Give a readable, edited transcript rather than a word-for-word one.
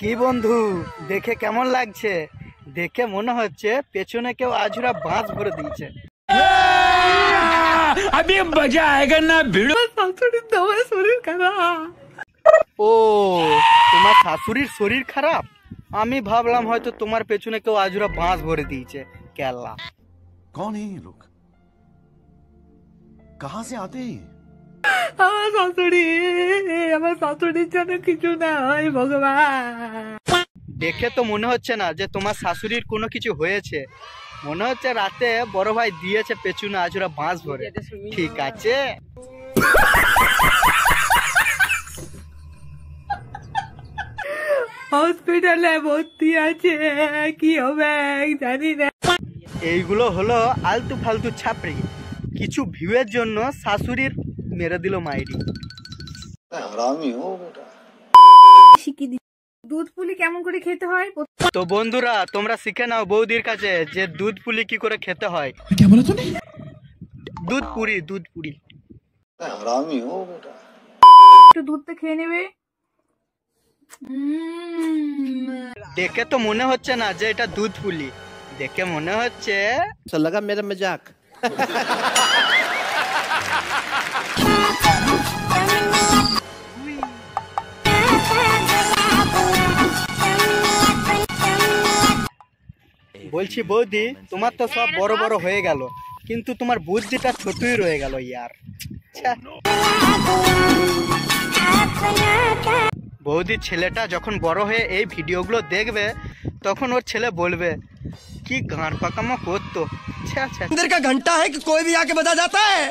কি বন্ধু, দেখে কেমন লাগছে? দেখে মনে হচ্ছে পেছনে কেউ আজুরা বাঁশ ভরে দিয়েছে। अभी मजा आएगा ना भिड़ो। তোমার শরীর খারাপ? ও, তোমার শাশুড়ির শরীর খারাপ? আমি ভাবলাম হয়তো তোমার পেছনে কেউ আজুরা বাঁশ ভরে দিয়েছে। কেলা कौन है ये लोग? कहाँ से आते हैं? আমার শাশুড়ির জন্য কিছু না হয় ভগবান। দেখে তো মনে হচ্ছে না যে তোমার শাশুড়ির কোনো কিছু হয়েছে। মনে হচ্ছে রাতে বড় ভাই দিয়েছে পেছনে আজুরা বাঁশ ভরে। ঠিক আছে, হসপিটালে ভর্তি আছে, কি হবে জানি না। এইগুলো হলো আলতু ফালতু ছাপড়ি, কিছু ভিউয়ের জন্য শাশুড়ির মেরে দিল মাইরি। দুধ পুলি কেমন করে খেতে হয়? তো বন্ধুরা, তোমরা শিখে নাও বৌদির কাছে যে দুধ পুলি কি করে খেতে হয়। দুধ পুরি, দুধ পুরি। একটু দুধটা খেয়ে নেবে। দেখে তো মনে হচ্ছে না যে এটা দুধ পুলি, দেখে মনে হচ্ছে লাগা মেরা মজাক। বলছি বৌদি, তোমার তো সব বড় বড় হয়ে গেল, কিন্তু তোমার বুদ্ধিটা ছোটই রয়ে গেল ইয়ার। বৌদি ছেলেটা যখন বড় হয়ে এই ভিডিওগুলো দেখবে, তখন ওর ছেলে বলবে কি গাঁড় পাকামো করতো। अंदर का घंटा है कि कोई भी आके बजा जाता है।